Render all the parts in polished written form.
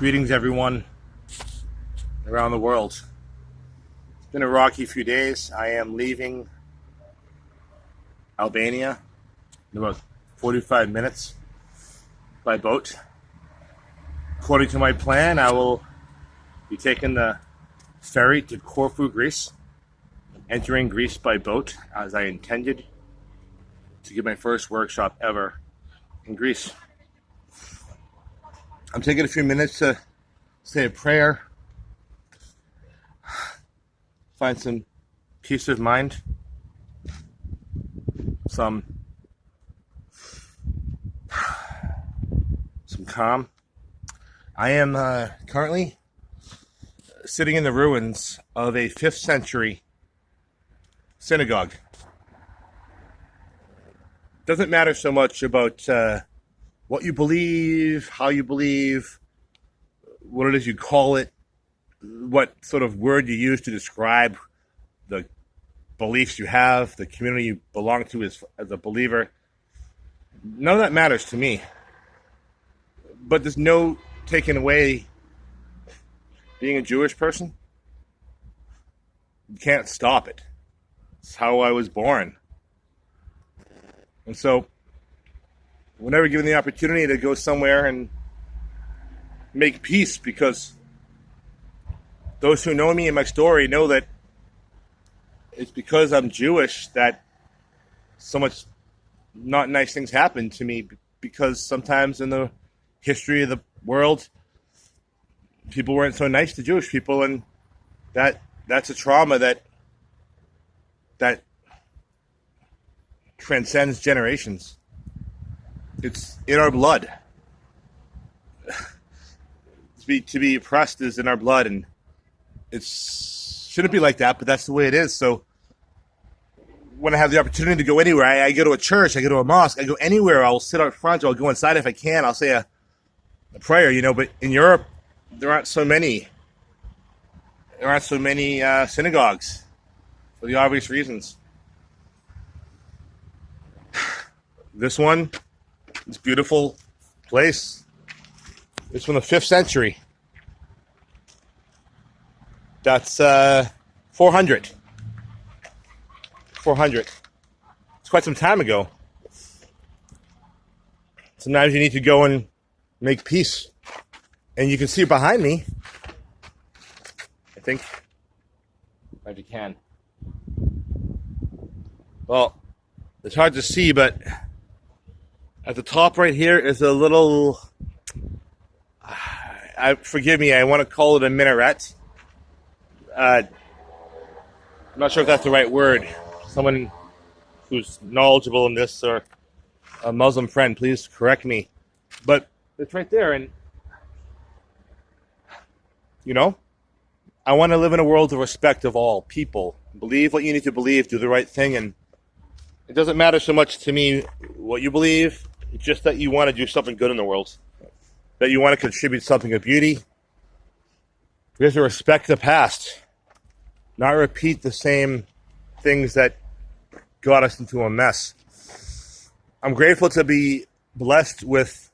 Greetings, everyone around the world. It's been a rocky few days. I am leaving Albania in about 45 minutes by boat. According to my plan, I will be taking the ferry to Corfu, Greece, entering Greece by boat as I intended to give my first workshop ever in Greece. I'm taking a few minutes to say a prayer, find some peace of mind, some calm. I am currently sitting in the ruins of a 5th century synagogue. Doesn't matter so much about what you believe, how you believe, what it is you call it, what sort of word you use to describe the beliefs you have, the community you belong to as a believer. None of that matters to me. But there's no taking away being a Jewish person. You can't stop it. It's how I was born. And so, whenever given the opportunity to go somewhere and make peace, because those who know me and my story know that it's because I'm Jewish that so much not nice things happen to me, because sometimes in the history of the world, people weren't so nice to Jewish people, and that's a trauma that transcends generations. It's in our blood. To be oppressed is in our blood, and it shouldn't be like that, but that's the way it is. So when I have the opportunity to go anywhere, I go to a church, I go to a mosque, I go anywhere, I'll sit out front, or I'll go inside if I can, I'll say a prayer, but in Europe, there aren't so many synagogues for the obvious reasons. This one, this beautiful place, it's from the 5th century. That's 400. It's quite some time ago. Sometimes you need to go and make peace. And you can see behind me, I think, if you can. Well, it's hard to see, but at the top right here is a little, forgive me, I want to call it a minaret. I'm not sure if that's the right word. Someone who's knowledgeable in this, or a Muslim friend, please correct me. But it's right there, and I want to live in a world of respect of all people. Believe what you need to believe, do the right thing, and it doesn't matter so much to me what you believe. It's just that you want to do something good in the world, that you want to contribute something of beauty. We have to respect the past, not repeat the same things that got us into a mess. I'm grateful to be blessed with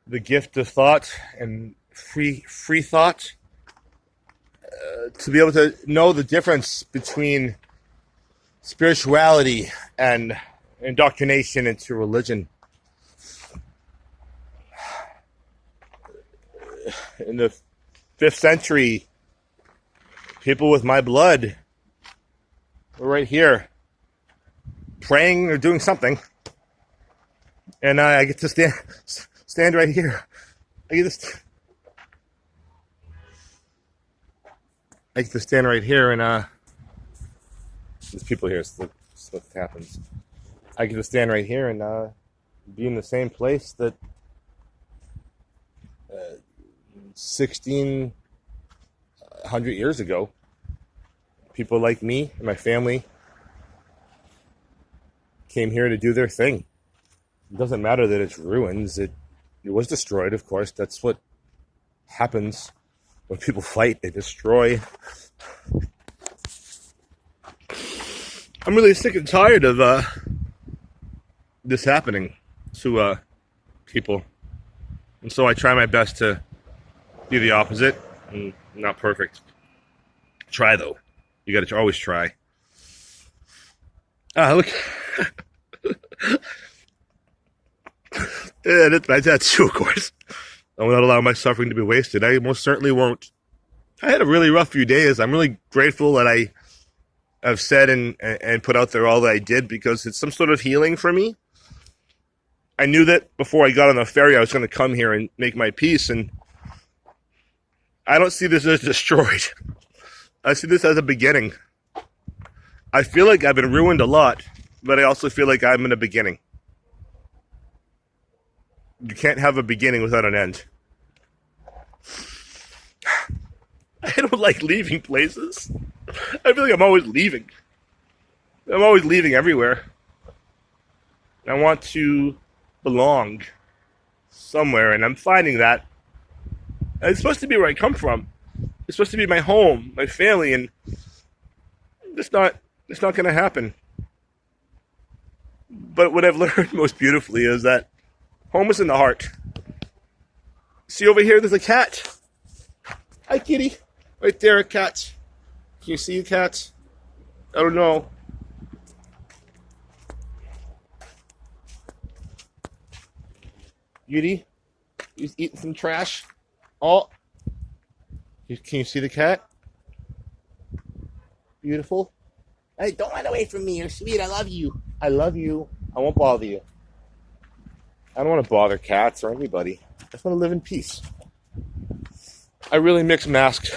the gift of thought and free thought, to be able to know the difference between spirituality and indoctrination into religion. In the 5th century, people with my blood were right here praying or doing something, and I get to stand right here. I get to stand right here, and there's people here, so that's what happens. I get to stand right here and be in the same place that 1,600 years ago, people like me and my family came here to do their thing. It doesn't matter that it's ruins. It was destroyed, of course. That's what happens when people fight. They destroy. I'm really sick and tired of this happening to people. And so I try my best to Be the opposite. Not perfect. Try though. You got to always try. Look. Yeah, that's my tattoo, of course. I will not allow my suffering to be wasted. I most certainly won't. I had a really rough few days. I'm really grateful that I have said and put out there all that I did, because it's some sort of healing for me. I knew that before I got on the ferry, I was going to come here and make my peace, and I don't see this as destroyed. I see this as a beginning. I feel like I've been ruined a lot, but I also feel like I'm in a beginning. You can't have a beginning without an end. I don't like leaving places. I feel like I'm always leaving. I'm always leaving everywhere. I want to belong somewhere, and I'm finding that. And it's supposed to be where I come from. It's supposed to be my home, my family, and it's not going to happen. But what I've learned most beautifully is that home is in the heart. See over here, there's a cat. Hi, kitty. Right there, a cat. Can you see a cat? I don't know. Beauty, he's eating some trash. Oh, can you see the cat? Beautiful. Hey, don't run away from me. You're sweet. I love you. I love you. I won't bother you. I don't want to bother cats or anybody. I just want to live in peace. I really mix masks.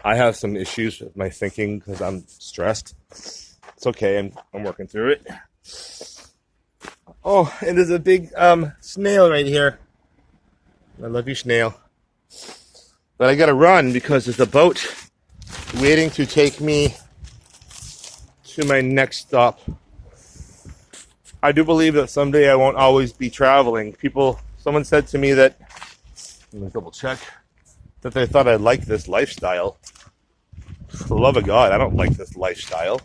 I have some issues with my thinking because I'm stressed. It's okay. I'm working through it. Oh, and there's a big snail right here. I love you, snail. But I gotta run because there's a boat waiting to take me to my next stop. I do believe that someday I won't always be traveling. Someone said to me that, let me double check, that they thought I liked this lifestyle. For the love of God, I don't like this lifestyle.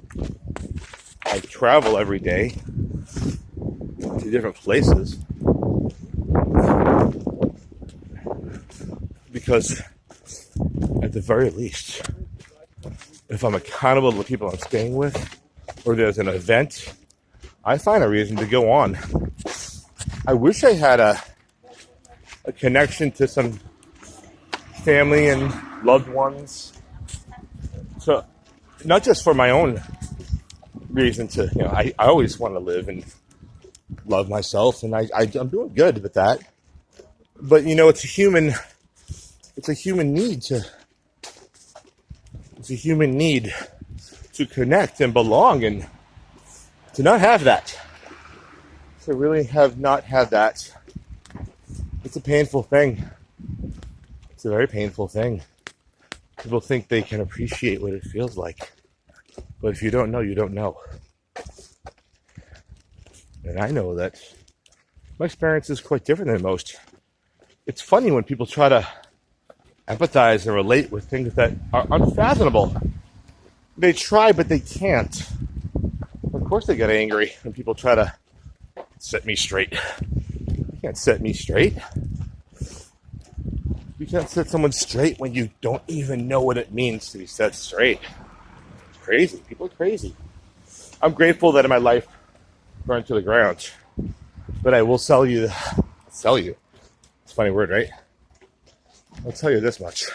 I travel every day to different places because at the very least, if I'm accountable to the people I'm staying with, or there's an event, I find a reason to go on. I wish I had a connection to some family and loved ones. So, not just for my own reason to, I always want to live and love myself, and I'm doing good with that. But, it's a human need to connect and belong, and to not have that. To really have not had that. It's a painful thing. It's a very painful thing. People think they can appreciate what it feels like. But if you don't know, you don't know. And I know that my experience is quite different than most. It's funny when people try to empathize and relate with things that are unfathomable. They try, but they can't. Of course they get angry when people try to set me straight. You can't set me straight. You can't set someone straight when you don't even know what it means to be set straight. It's crazy. People are crazy. I'm grateful that in my life burned to the ground. But I will sell you. It's a funny word, right? I'll tell you this much.